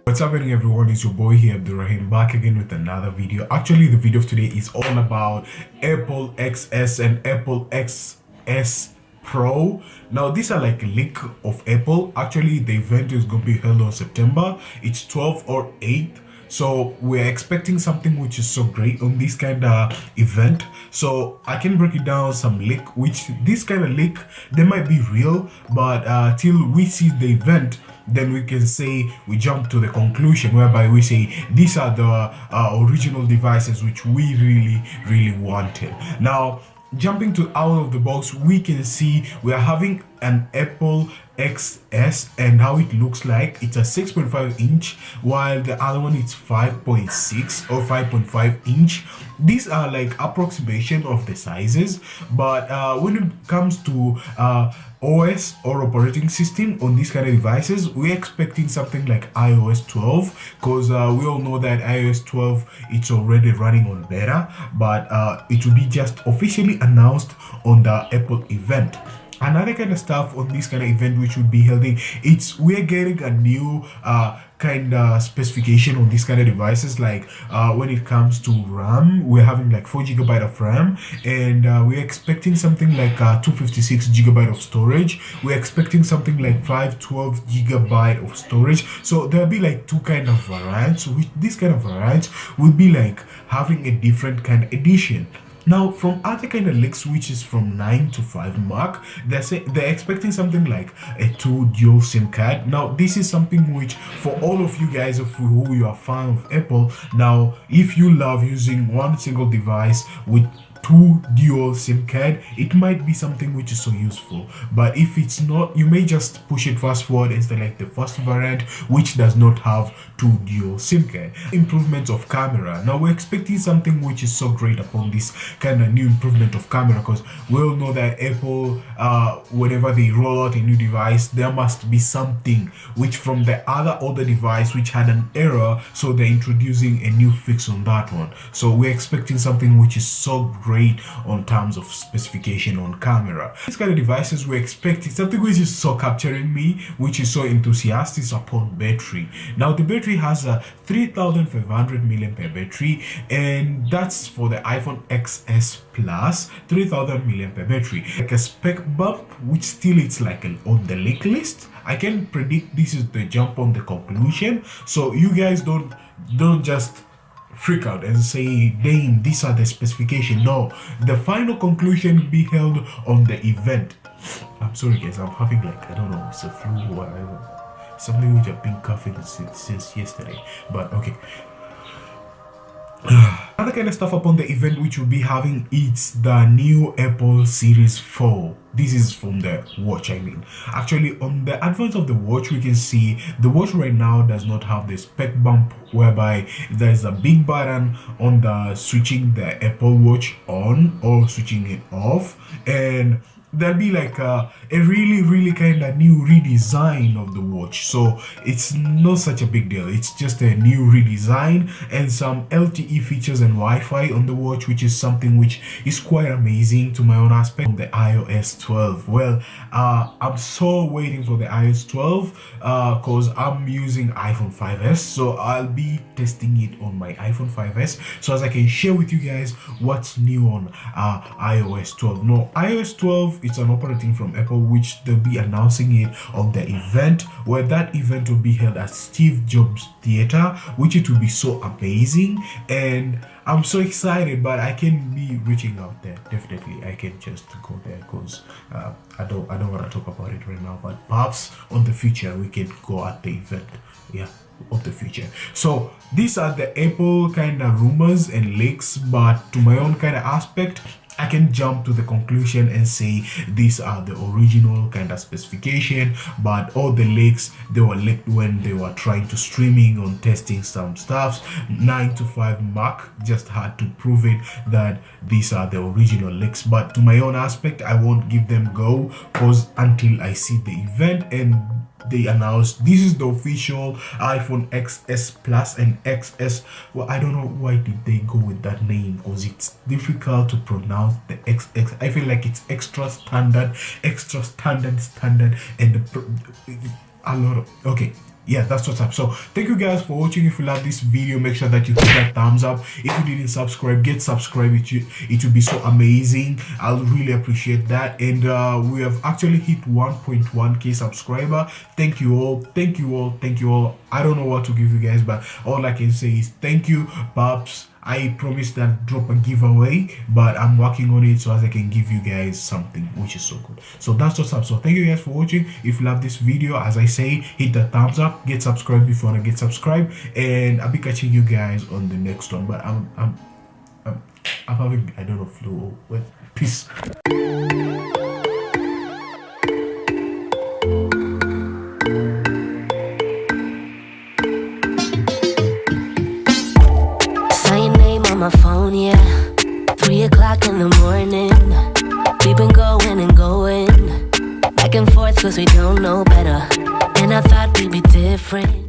What's happening, everyone? It's your boy here, Abdurrahim, back again with another video. Actually, the video of today is all about Apple XS and Apple XS Pro. Now, these are like a leak of Apple. Actually, the event is going to be held on September. It's 12th or 8th. So we're expecting something which is so great on this kind of event. So I can break it down some leak, which this kind of leak, they might be real, but till we see the event, then we can say we jump to the conclusion whereby we say these are the original devices which we really wanted. Now, jumping to out of the box, we can see we are having an Apple XS and how it looks like. It's a 6.5 inch while the other one is 5.6 or 5.5 inch. These are like approximation of the sizes, but when it comes to OS or operating system on these kind of devices, we're expecting something like iOS 12, because we all know that iOS 12 it's already running on beta, but it will be just officially announced on the Apple event. Another kind of stuff on this kind of event which would be held, we're getting a new kind of specification on these kind of devices. Like when it comes to RAM, we're having like 4 GB of RAM, and we're expecting something like 256 GB of storage. We're expecting something like 512 GB of storage. So there'll be like two kind of variants, which this kind of variants will be like having a different kind of edition. Now, from other kind of leaks, which is from 9 to 5 mark, they're expecting something like a 2 dual SIM card. Now, this is something which, for all of you guys who you are fan of Apple, now if you love using one single device with 2 dual SIM card, it might be something which is so useful. But if it's not, you may just push it fast forward and select the first variant, which does not have 2 dual SIM card. Improvements of camera. Now we're expecting something which is so great upon this kind of new improvement of camera, because we all know that Apple, whenever they roll out a new device, there must be something which from the other older device which had an error, so they're introducing a new fix on that one. So we're expecting something which is so great on terms of specification on camera. These kind of devices, we're expecting something which is so capturing me, which is so enthusiastic, is upon battery. Now the battery has a 3500 mAh battery, and that's for the iPhone XS Plus, 3000 mAh battery. Like a spec bump, which still it's like on the leak list. I can predict this is the jump on the conclusion, so you guys don't just freak out and say, damn, these are the specifications. No, the final conclusion will be held on the event. I'm sorry guys, I'm having like, I don't know, it's a flu or whatever, something which I've been coughing since yesterday, but okay. Other kind of stuff upon the event which we'll be having, it's the new Apple Series 4. This is from the watch, I mean. Actually, on the advance of the watch, we can see the watch right now does not have the spec bump, whereby there's a big button on the switching the Apple Watch on or switching it off, and there'll be like a really kind of new redesign of the watch. So it's not such a big deal, it's just a new redesign and some LTE features and Wi-Fi on the watch, which is something which is quite amazing to my own aspect. On the iOS 12, well, I'm so waiting for the iOS 12 because I'm using iPhone 5s, so I'll be testing it on my iPhone 5s, so as I can share with you guys what's new on iOS 12. No, iOS 12, it's an operating from Apple, which they'll be announcing it on the event, where that event will be held at Steve Jobs Theater, which it will be so amazing, and I'm so excited. But I can be reaching out there, definitely I can just go there, because I don't want to talk about it right now, but perhaps on the future we can go at the event, yeah, of the future. So these are the Apple kind of rumors and leaks, but to my own kind of aspect, I can jump to the conclusion and say these are the original kind of specification, but all the leaks, they were leaked when they were trying to streaming on testing some stuffs. 9 to 5 mark just had to prove it that these are the original leaks. But to my own aspect, I won't give them go, because until I see the event and they announced this is the official iPhone XS Plus and XS. Well, I don't know why did they go with that name, because it's difficult to pronounce the XX. I feel like it's extra standard, and a lot of, okay. yeah, that's what's up. So thank you guys for watching. If you love this video, make sure that you hit that thumbs up. If you didn't subscribe, get subscribed. It would be so amazing. I'll really appreciate that. And we have actually hit 1.1k subscriber. Thank you all, thank you all, thank you all. I don't know what to give you guys, but all I can say is thank you, Pops. I promised that drop a giveaway, but I'm working on it so as I can give you guys something, which is so good. So that's what's up. So thank you guys for watching. If you love this video, as I say, hit the thumbs up, get subscribed if you want to get subscribed, and I'll be catching you guys on the next one. But I'm having, I don't know, flu. Well, peace. My phone, yeah. 3 o'clock in the morning. We've been going and going back and forth cause we don't know better. And I thought we'd be different.